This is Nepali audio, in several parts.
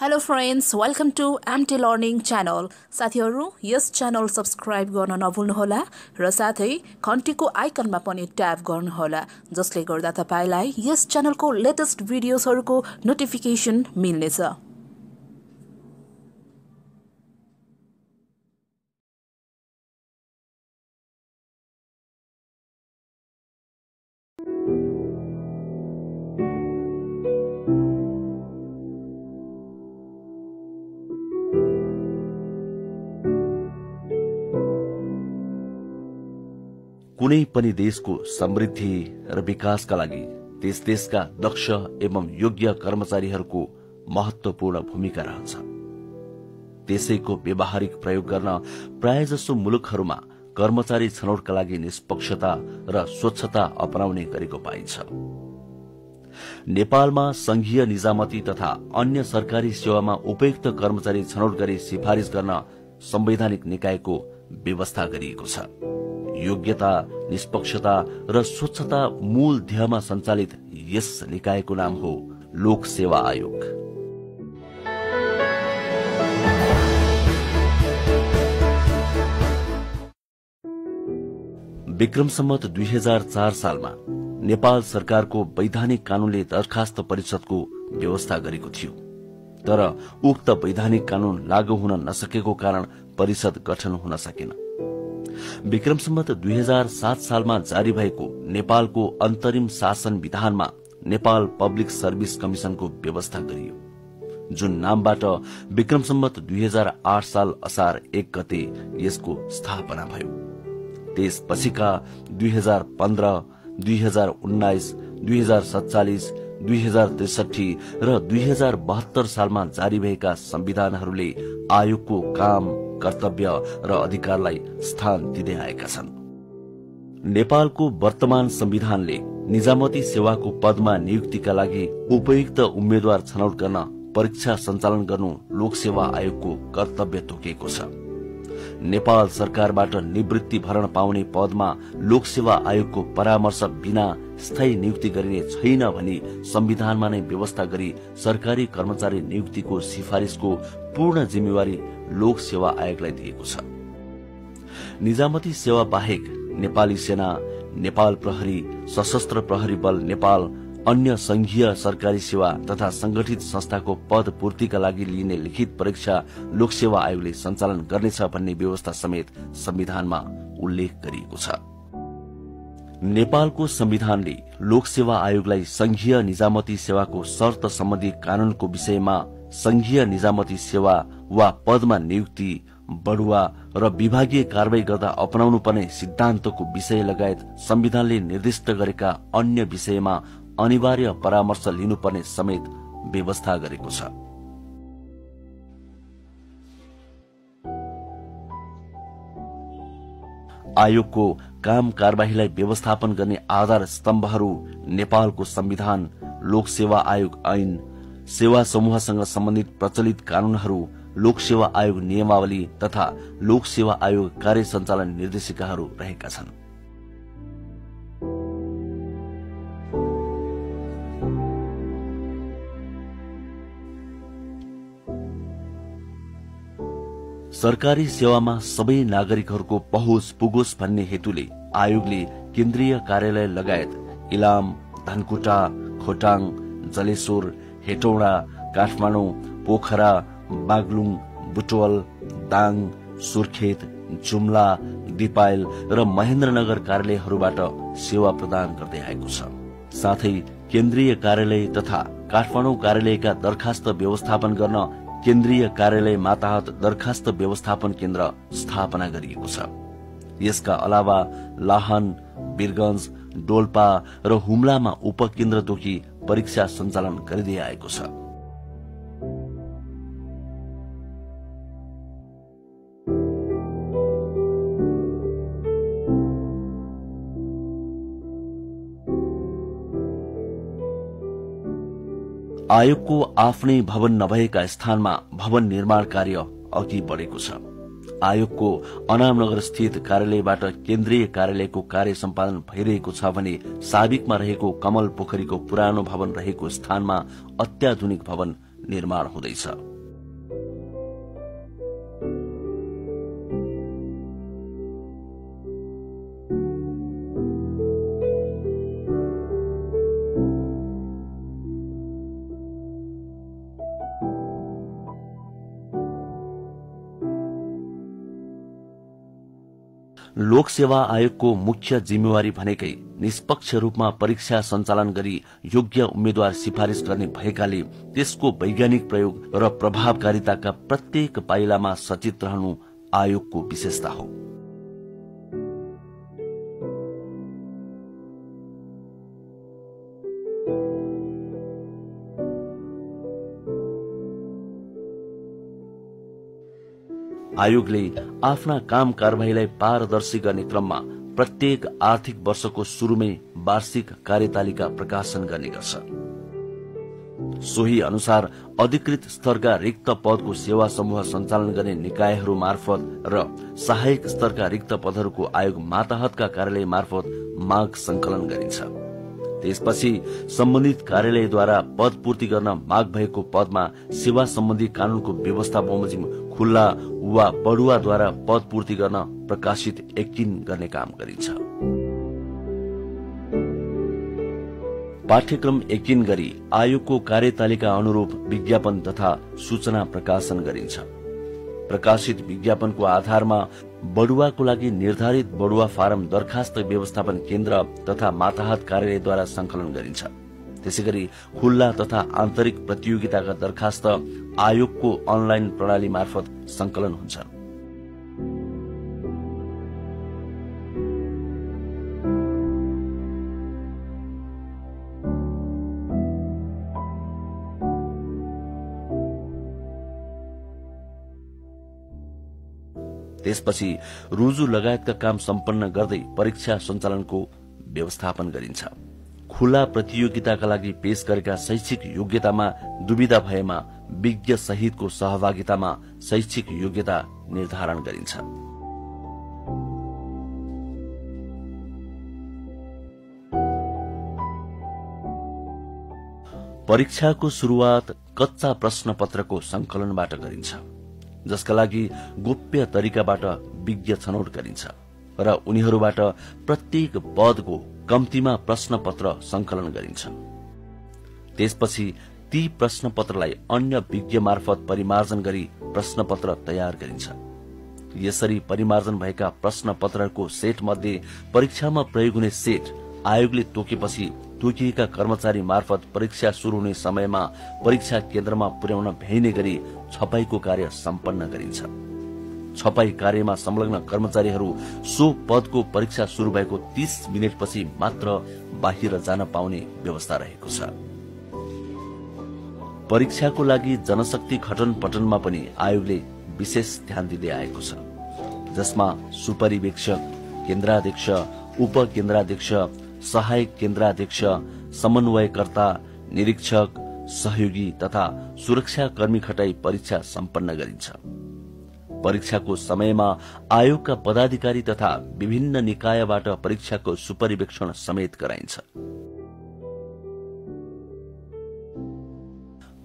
Hello friends, welcome to MT Learning channel. साथीहरु, यस च्यानल सब्स्क्राइब गर्न नभुल्नुहोला र साथै घण्टीको आइकनमा पनि ट्याप गर्नुहोला जसले गर्दा तपाईलाई यस च्यानलको लेटेस्ट भिडियोजहरुको नोटिफिकेसन मिल्नेछ। कुनै पनि देशको समृद्धि र विकासका लागि त्यस देशका दक्ष एवं योग्य कर्मचारीहरूको महत्वपूर्ण भूमिका रहन्छ। त्यसैको व्यावहारिक प्रयोग गर्न प्रायजसो मुलुकहरूमा कर्मचारी छनौटका लागि निष्पक्षता र स्वच्छता अपनाउने गरेको पाइन्छ। नेपालमा संघीय निजामती तथा अन्य सरकारी सेवामा उपयुक्त कर्मचारी छनौट गरी सिफारिश गर्न संवैधानिक निकायको व्यवस्था गरिएको छ। योग्यता, निष्पक्षता र स्वच्छता मूल ध्येयमा सञ्चालित यस निकायको नाम हो लोक सेवा आयोग। विक्रम सम्वत 2004 सालमा नेपाल सरकारको वैधानिक कानूनले दरखास्त परिषदको व्यवस्था गरेको थियो, तर उक्त वैधानिक कानून लागू हुन नसकेको कारण परिषद गठन हुन सकेन। विक्रम सम्वत 2007 सालमा जारी भएको नेपालको अन्तरिम शासन विधानमा नेपाल पब्लिक सर्भिस कमिशनको व्यवस्था गरियो, जुन नामबाट विक्रम सम्वत 2008 साल असार 1 गते यसको स्थापना भयो। त्यसपछिका 2015, 2019, 2047, 2063 र 2072 सालमा जारी भएका संविधानहरूले आयोगको काम, कर्तव्य र अधिकारलाई स्थान दिँदै आएका छन्। नेपालको वर्तमान संविधानले निजामती सेवाको पदमा नियुक्तिका लागि उपयुक्त उम्मेद्वार छनौट गर्न परीक्षा सञ्चालन गर्नु लोकसेवा आयोगको कर्तव्य तोकेको छ। नेपाल सरकारबाट निवृत्ति भरण पाउने पदमा लोकसेवा आयोगको परामर्श बिना स्थायी नियुक्ति गरिने छैन भनी संविधानमा नै व्यवस्था गरी सरकारी कर्मचारी नियुक्तिको सिफारिशको पूर्ण जिम्मेवारी लोक सेवा आयोगलाई दिएको छ। निजामती सेवा बाहेक नेपाली सेना, नेपाल प्रहरी, सशस्त्र प्रहरी बल नेपाल, अन्य संघीय सरकारी सेवा तथा संगठित संस्थाको पद पूर्तिका लागि लिइने लिखित परीक्षा लोकसेवा आयोगले सञ्चालन गर्नेछ भन्ने व्यवस्था समेत संविधानमा उल्लेख गरिएको छ। नेपालको संविधानले लोकसेवा आयोगलाई संघीय निजामती सेवाको शर्त सम्बन्धी कानूनको विषयमा संघीय निजामती सेवा वा पदमा नियुक्ति, बढुवा र विभागीय कारवाही गर्दा अपनाउनु पर्ने सिद्धान्तको विषय लगायत संविधानले निर्दिष्ट गरेका अन्य विषयमा अनिवार्य परामर्श लिनुपर्ने समेत व्यवस्था गरेको छ। आयोगको काम कारबाहीलाई व्यवस्थापन गर्ने आधार स्तम्भहरू नेपालको संविधान, लोकसेवा आयोग ऐन, सेवा समूहसँग सम्बन्धित प्रचलित कानूनहरू, लोकसेवा आयोग नियमावली तथा लोकसेवा आयोग कार्य सञ्चालन निर्देशिकाहरू रहेका छन्। सरकारी सेवामा सबै नागरिकहरूको पहुँच पुगोस् भन्ने हेतुले आयोगले केन्द्रीय कार्यालय लगायत इलाम, धनकुटा, खोटाङ, जलेश्वर, हेटौडा, काठमाडौँ, पोखरा, बागलुङ, बुटवल, दाङ, सुर्खेत, जुम्ला, दिपायल र महेन्द्रनगर कार्यालयहरूबाट सेवा प्रदान गर्दै आएको छ। साथै केन्द्रीय कार्यालय तथा काठमाडौँ कार्यालयका दरखास्त व्यवस्थापन गर्न केन्द्रीय कार्यालय मातहत दरखास्त व्यवस्थापन केन्द्र स्थापना गरिएको छ। यसका अलावा लाहन, वीरगंज, डोल्पा र हुम्लामा उपकेन्द्र तोकी परीक्षा सञ्चालन गरिँदै आएको छ। आयोगको आफ्नै भवन नभएका स्थानमा भवन निर्माण कार्य अघि बढेको छ। आयोगको अनामनगर स्थित कार्यालयबाट केन्द्रीय कार्यालयको कार्य सम्पादन भइरहेको छ भने साबिकमा रहेको कमल पोखरीको पुरानो भवन रहेको स्थानमा अत्याधुनिक भवन निर्माण हुँदैछ। लोक सेवा आयोगको मुख्य जिम्मेवारी भनेकै निष्पक्ष रूपमा परीक्षा सञ्चालन गरी योग्य उम्मेद्वार सिफारिश गर्ने भएकाले त्यसको वैज्ञानिक प्रयोग र प्रभावकारिताका प्रत्येक पाइलामा सचेत रहनु आयोगको विशेषता हो। आयोगले आफ्ना काम कारबाहीलाई पारदर्शी गर्ने क्रममा प्रत्येक आर्थिक वर्षको शुरूमै वार्षिक कार्यतालिका प्रकाशन गर्ने गर्छ। सोही अनुसार अधिकृत स्तरका रिक्त पदको सेवा समूह सञ्चालन गर्ने निकायहरू मार्फत र सहायक स्तरका रिक्त पदहरूको आयोग मातहतका कार्यालय मार्फत माग संकलन गरिन्छ। त्यसपछि सम्बन्धित कार्यालयद्वारा पद पूर्ति गर्न माग भएको पदमा सेवा सम्बन्धी कानूनको व्यवस्था बमोजिम खुल्ला वा बढुवाद्वारा पद पूर्ति गर्न प्रकाशित यकिन गर्ने काम गरिन्छ। पाठ्यक्रम यकिन गरी आयोगको कार्यतालिका अनुरूप विज्ञापन तथा सूचना प्रकाशन गरिन्छ। प्रकाशित विज्ञापनको आधारमा बढुवाको लागि निर्धारित बढुवा फारम दरखास्त व्यवस्थापन केन्द्र तथा मातहत कार्यालयद्वारा संकलन गरिन्छ। त्यसैगरी खुल्ला तथा आन्तरिक प्रतियोगिताका दरखास्त आयोगको अनलाइन प्रणाली मार्फत संकलन हुन्छ। त्यसपछि रुजु लगायतका काम सम्पन्न गर्दै परीक्षा सञ्चालनको व्यवस्थापन गरिन्छ। खुला प्रतियोगिताका लागि पेश गरेका शैक्षिक योग्यतामा दुविधा भएमा विज्ञ सहितको सहभागितामा शैक्षिक योग्यता निर्धारण गरिन्छ। परीक्षाको शुरूआत कच्चा प्रश्न पत्रको संकलनबाट गरिन्छ, जसका लागि गोप्य तरिकाबाट विज्ञ छनौट गरिन्छ र उनीहरूबाट प्रत्येक पदको कम्तीमा प्रश्न पत्र संकलन गरिन्छ। त्यसपछि ती प्रश्न पत्रलाई अन्य विज्ञ मार्फत परिमार्जन गरी प्रश्न पत्र तयार गरिन्छ। यसरी परिमार्जन भएका प्रश्न पत्रहरूको सेट मध्ये परीक्षामा प्रयोग हुने सेट आयोगले तोकेपछि तोकिएका कर्मचारी मार्फत परीक्षा शुरू हुने समयमा परीक्षा केन्द्रमा पुर्याउन भ्याइने गरी छपाईको कार्य सम्पन्न गरिन्छ। छपाई कार्यमा संलग्न कर्मचारीहरू सो पदको परीक्षा शुरू भएको 30 मिनेटपछि मात्र बाहिर जान पाउने व्यवस्था रहेको छ। परीक्षाको लागि जनशक्ति खटन पटनमा पनि आयोगले विशेष ध्यान दिँदै आएको छ, जसमा सुपरिवेक्षक, केन्द्राध्यक्ष, उपकेन्द्राध्यक्ष, सहायक केन्द्राध्यक्ष, समन्वयकर्ता, निरीक्षक, सहयोगी तथा सुरक्षाकर्मी खटाई परीक्षा सम्पन्न गरिन्छ। परीक्षाको समयमा आयोगका पदाधिकारी तथा विभिन्न निकायबाट परीक्षाको सुपरिवेक्षण समेत गराइन्छ।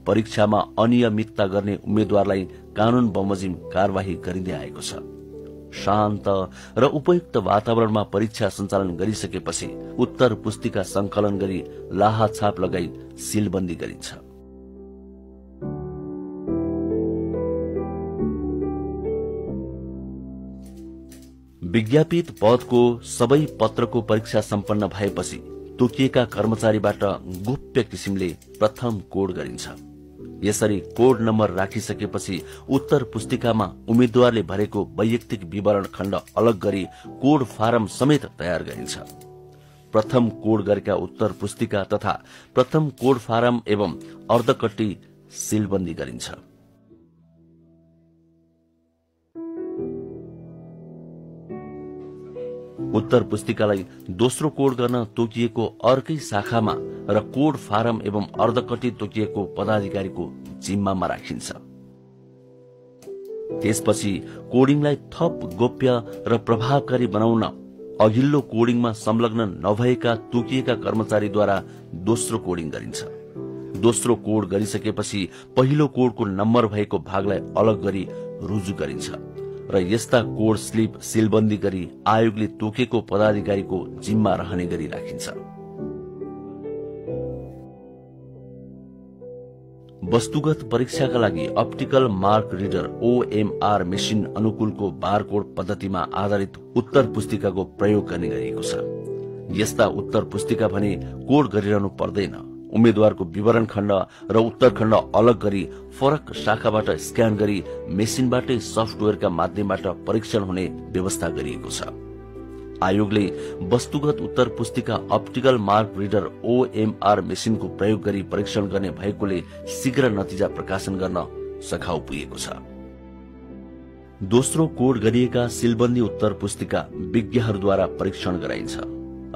परीक्षामा अनियमितता गर्ने उम्मेद्वारलाई कानून बमोजिम कार्यवाही गरिँदै आएको छ। शान्त र उपयुक्त वातावरणमा परीक्षा सञ्चालन गरिसकेपछि उत्तर पुस्तिका संकलन गरी लाहा छाप लगाई सीलबन्दी गरिन्छ। विज्ञापित पदको सबै पत्रको परीक्षा सम्पन्न भएपछि तोकिएका कर्मचारीबाट गोप्य किसिमले प्रथम कोड गरिन्छ। यसरी कोड नम्बर राखिसकेपछि उत्तर पुस्तिकामा उम्मेद्वारले भरेको वैयक्तिक विवरण खण्ड अलग गरी कोड फारम समेत तयार गरिन्छ। प्रथम कोड गरेका उत्तर पुस्तिका तथा प्रथम कोड फारम एवं अर्धकट्टी सीलबन्दी गरिन्छ। उत्तर पुस्तिकालाई दोस्रो कोड गर्न तोकिएको अर्कै शाखामा र कोड फारम एवं अर्धकट्टी तोकिएको पदाधिकारीको जिम्मामा राखिन्छ। त्यसपछि कोडिङलाई थप गोप्य र प्रभावकारी बनाउन अघिल्लो कोडिङमा संलग्न नभएका तोकिएका कर्मचारीद्वारा दोस्रो कोडिङ गरिन्छ। दोस्रो कोड गरिसकेपछि पहिलो कोडको नम्बर भएको भागलाई अलग गरी रुजु गरिन्छ र यस्ता कोड स्लिप सीलबन्दी गरी आयोगले तोकेको पदाधिकारीको जिम्मा रहने गरी राखिन्छ। वस्तुगत परीक्षाका लागि optical mark reader OMR machine अनुकूलको बारकोड पद्धतिमा आधारित उत्तर पुस्तिकाको प्रयोग गर्ने गरिएको छ। यस्ता उत्तर पुस्तिका भने कोड गरिरहनु पर्दैन। उम्मेद्वारको विवरण खण्ड र उत्तर खण्ड अलग गरी फरक शाखाबाट स्क्यान गरी मेसिनबाटै सफ्टवेयरका माध्यमबाट परीक्षण हुने व्यवस्था गरिएको छ। आयोगले वस्तुगत उत्तर पुस्तिका अप्टिकल मार्क रिडर OMR मेसिनको प्रयोग गरी परीक्षण गर्ने भएकोले शीघ्र नतिजा प्रकाशन गर्न सखाउ पुगेको छ। दोस्रो कोड गरिएका सिलबन्दी उत्तर पुस्तिका विज्ञहरूद्वारा परीक्षण गराइन्छ।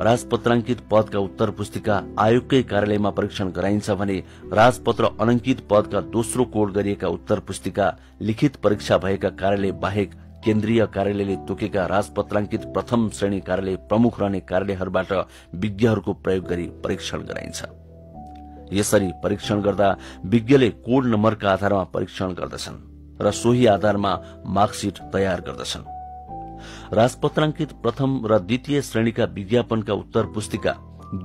राजपत्राङ्कित पदका उत्तर पुस्तिका आयोगकै कार्यालयमा परीक्षण गराइन्छ भने राजपत्र अनंकित पदका दोस्रो कोड गरिएका उत्तर पुस्तिका लिखित परीक्षा भएका कार्यालय बाहेक केन्द्रीय कार्यालयले तोकेका राजपत्राङ्कित प्रथम श्रेणी कार्यालय प्रमुख रहने कार्यालयहरूबाट विज्ञहरूको प्रयोग गरी परीक्षण गराइन्छ। यसरी परीक्षण गर्दा विज्ञले कोड नम्बरका आधारमा परीक्षण गर्दछन् र सोही आधारमा मार्कसिट तयार गर्दछन्। राजपत्राङ्कित प्रथम र द्वितीय श्रेणीका विज्ञापनका उत्तर पुस्तिका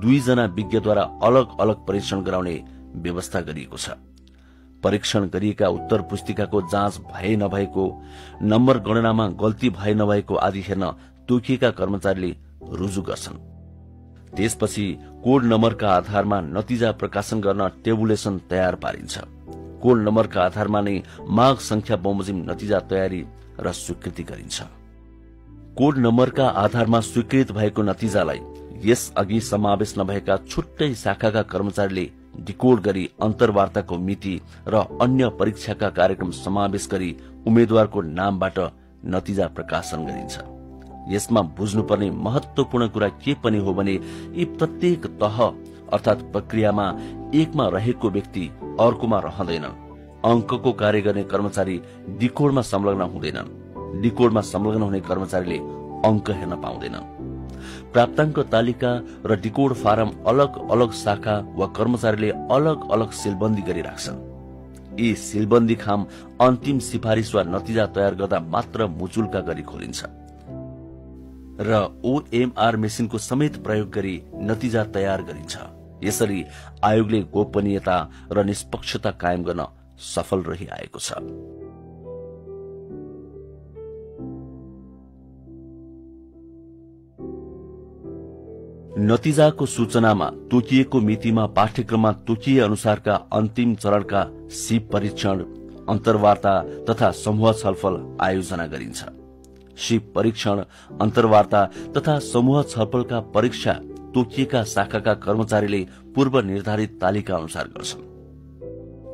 2 जना विज्ञद्वारा अलग अलग परीक्षण गराउने व्यवस्था गरिएको छ। परीक्षण गरिएका उत्तर पुस्तिकाको जाँच भए नभएको, नम्बर गणनामा गल्ती भए नभएको आदि हेर्न तोकिएका कर्मचारीले रुजु गर्छन्। त्यसपछि कोड नम्बरका आधारमा नतिजा प्रकाशन गर्न टेबुलेसन तयार पारिन्छ। कोड नम्बरका आधारमा नै माग संख्या बमोजिम नतिजा तयारी र स्वीकृति गरिन्छ। कोड नम्बरका आधारमा स्वीकृत भएको नतिजालाई यस अघि समावेश नभएका छुट्टै शाखाका कर्मचारीले डिकोड गरी अन्तर्वार्ताको मिति र अन्य परीक्षाका कार्यक्रम समावेश गरी उम्मेद्वारको नामबाट नतिजा प्रकाशन गरिन्छ। यसमा बुझ्नुपर्ने महत्वपूर्ण कुरा के पनि हो भने यी प्रत्येक तह अर्थात प्रक्रियामा एकमा रहेको व्यक्ति अर्कोमा रहँदैनन्। अंकको कार्य गर्ने कर्मचारी डिकोडमा संलग्न हुँदैनन्। डिकोडमा संलग्न हुने कर्मचारीले अंक हेर्न पाउँदैनन्। प्राप्ताङ्क तालिका र डिकोड फारम अलग अलग शाखा वा कर्मचारीले अलग अलग सिलबन्दी गरिराख्छन्। यी सिलबन्दी खाम अन्तिम सिफारिश वा नतिजा तयार गर्दा मात्र मुचुल्का गरी खोलिन्छ र OMR मेसिनको समेत प्रयोग गरी नतिजा तयार गरिन्छ। यसरी आयोगले गोपनीयता र निष्पक्षता कायम गर्न सफल रहिआएको छ। नतिजाको सूचनामा तोकिएको मितिमा पाठ्यक्रममा तोकिए अनुसारका अन्तिम चरणका सिप परीक्षण, अन्तर्वार्ता तथा समूह छलफल आयोजना गरिन्छ। सिप परीक्षण, अन्तर्वार्ता तथा समूह छलफलका परीक्षा तोकिएका शाखाका कर्मचारीले पूर्व निर्धारित तालिका अनुसार गर्छन्।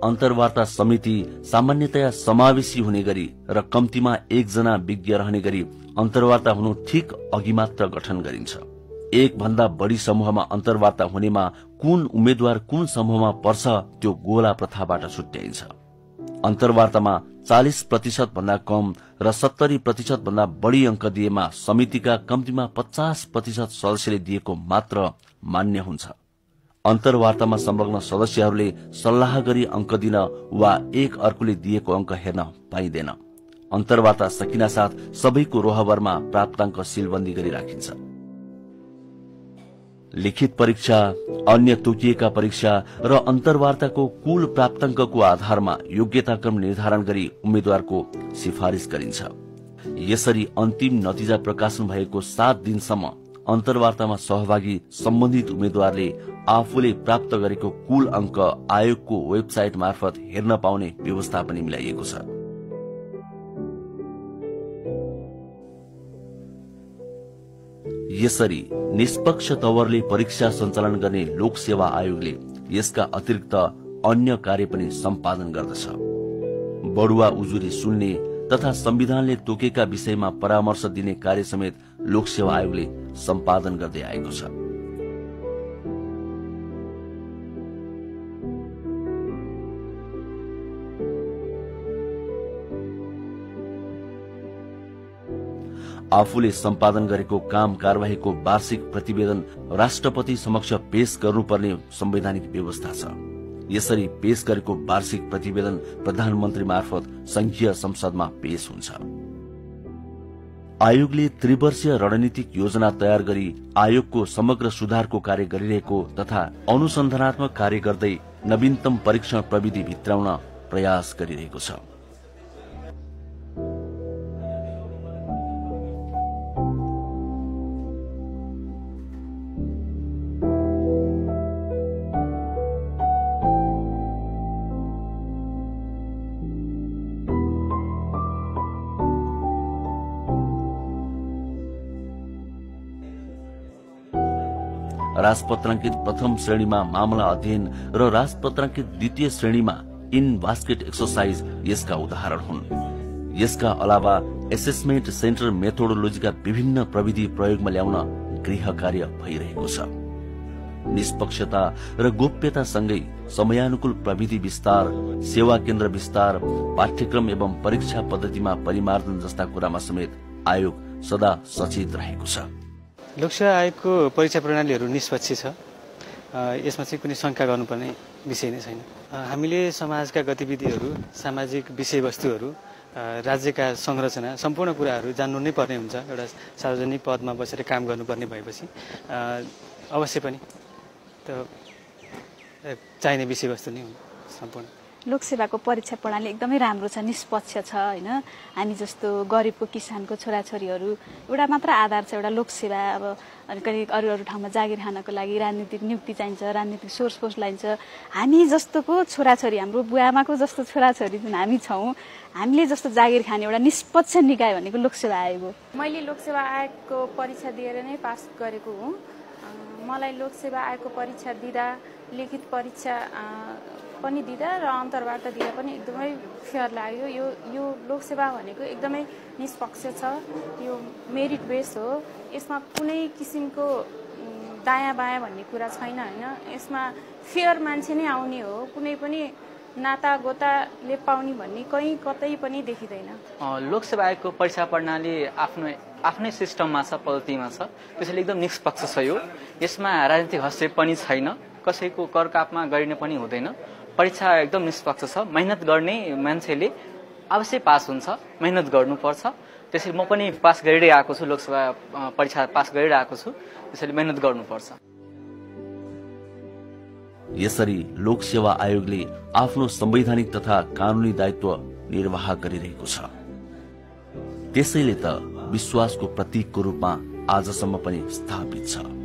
अन्तर्वार्ता समिति सामान्यतया समावेशी हुने गरी र कम्तीमा 1 जना विज्ञ रहने गरी अन्तर्वार्ता हुनु ठिक अघि मात्र गठन गरिन्छ। 1 भन्दा बढी समूहमा अन्तर्वार्ता हुनेमा कुन उम्मेद्वार कुन समूहमा पर्छ त्यो गोला प्रथाबाट छुट्याइन्छ। अन्तर्वार्तामा 40% भन्दा कम र 70% भन्दा बढी अंक दिएमा समितिका कम्तीमा 50% सदस्यले दिएको मात्र मान्य हुन्छ। अन्तर्वार्तामा संलग्न सदस्यहरूले सल्लाह गरी अंक दिन वा एक अर्कोले दिएको अंक हेर्न पाइँदैन। अन्तर्वार्ता सकिनासाथ सबैको रोहबरमा प्राप्ताङ्क सिलबन्दी गरी राखिन्छ। लिखित परीक्षा, अन्य तोकिएका परीक्षा र अन्तर्वार्ताको कुल प्राप्ताङ्कको आधारमा योग्यताक्रम निर्धारण गरी उम्मेद्वारको सिफारिश गरिन्छ। यसरी अन्तिम नतिजा प्रकाशन भएको 7 दिनसम्म अन्तर्वार्तामा सहभागी सम्बन्धित उम्मेद्वारले आफूले प्राप्त गरेको कुल अंक आयोगको वेबसाइट मार्फत हेर्न पाउने व्यवस्था पनि मिलाइएको छ। यसरी निष्पक्ष तवरले परीक्षा सञ्चालन गर्ने लोक सेवा आयोगले यसका अतिरिक्त अन्य कार्य पनि सम्पादन गर्दछ। बढुवा उजुरी सुन्ने तथा संविधानले तोकेका विषयमा परामर्श दिने कार्य समेत लोक सेवा आयोगले सम्पादन गर्दै आएको छ। आफूले सम्पादन गरेको काम कारबाहीको वार्षिक प्रतिवेदन राष्ट्रपति समक्ष पेश गर्नुपर्ने संवैधानिक व्यवस्था छ। यसरी पेश गरेको वार्षिक प्रतिवेदन प्रधानमन्त्री मार्फत संघीय संसदमा पेश हुन्छ। आयोगले त्रिवर्षीय रणनीतिक योजना तयार गरी आयोगको समग्र सुधारको कार्य गरिरहेको तथा अनुसन्धानात्मक कार्य गर्दै नवीनतम परीक्षण प्रविधि भित्राउन प्रयास गरिरहेको छ। राजपत्रांकित प्रथम श्रेणीमा मामला अध्ययन र राजपत्रांकित द्वितीय श्रेणीमा इन बास्केट एक्सरसाइज यसका उदाहरण हुन्। यसका अलावा एसेसमेन्ट सेन्टर मेथोडोलोजीका विभिन्न प्रविधि प्रयोगमा ल्याउन गृह कार्य भइरहेको छ। निष्पक्षता र गोप्यतासँगै समयानुकूल प्रविधि विस्तार, सेवा केन्द्र विस्तार, पाठ्यक्रम एवं परीक्षा पद्धतिमा परिमार्जन जस्ता कुरामा समेत आयोग सदा सचेत रहेको छ। लोकसेवा आयोगको परीक्षा प्रणालीहरू निष्पक्ष छ। यसमा चाहिँ कुनै शंका गर्नुपर्ने विषय नै छैन। हामीले समाजका गतिविधिहरू, सामाजिक विषयवस्तुहरू, राज्यका संरचना, सम्पूर्ण कुराहरू जान्नु नै पर्ने हुन्छ। एउटा सार्वजनिक पदमा बसेर काम गर्नुपर्ने भएपछि अवश्य पनि चाहिने विषयवस्तु नै हो सम्पूर्ण। लोकसेवाको परीक्षा प्रणाली एकदमै राम्रो छ, निष्पक्ष छ हैन। हामी जस्तो गरिबको किसानको छोराछोरीहरू एउटा मात्र आधार छ, एउटा लोकसेवा। अब कहीँ अरू ठाउँमा जागिर खानको लागि राजनीतिक नियुक्ति चाहिन्छ, राजनीतिक सोर्स पोस्ट चाहिन्छ। हामी जस्तोको छोराछोरी, हाम्रो बुवाआमाको जस्तो छोराछोरी जुन हामी छौँ, हामीले जस्तो जागिर खाने एउटा निष्पक्ष निकाय भनेको लोकसेवा आयोग हो। मैले लोकसेवा आयोगको परीक्षा दिएर नै पास गरेको हुँ। मलाई लोकसेवा आयोगको परीक्षा दिँदा, लिखित परीक्षा पनि दिँदा र अन्तर्वार्ता दिँदा पनि एकदमै फेयर लाग्यो। यो लोकसेवा भनेको एकदमै निष्पक्ष छ। यो मेरिट बेस हो। यसमा कुनै किसिमको दायाँ बायाँ भन्ने कुरा छैन हैन। यसमा फेयर मान्छे नै आउने हो। कुनै पनि नाता गोताले पाउने भन्ने कहीँ कतै पनि देखिँदैन। लोकसेवा आयोगको परीक्षा प्रणाली आफ्नै सिस्टममा छ, पद्धतिमा छ। त्यसैले एकदम निष्पक्ष छ। यसमा राजनीतिक हस्तक्षेप पनि छैन। कसैको करकापमा गरिने पनि हुँदैन। परीक्षा एकदम निष्पक्ष छ। मेहनत गर्ने मान्छेले अवश्य पास हुन्छ। मेहनत गर्नुपर्छ। त्यसैले म पनि पास गरिरहेको आएको छु, लोकसेवा परीक्षा पास गरिरहेको छु। त्यसैले मेहनत गर्नुपर्छ। यसरी लोकसेवा आयोगले आफ्नो संवैधानिक तथा कानूनी दायित्व निर्वाह गरिरहेको छ। त्यसैले त विश्वासको प्रतीकको रूपमा आजसम्म पनि स्थापित छ।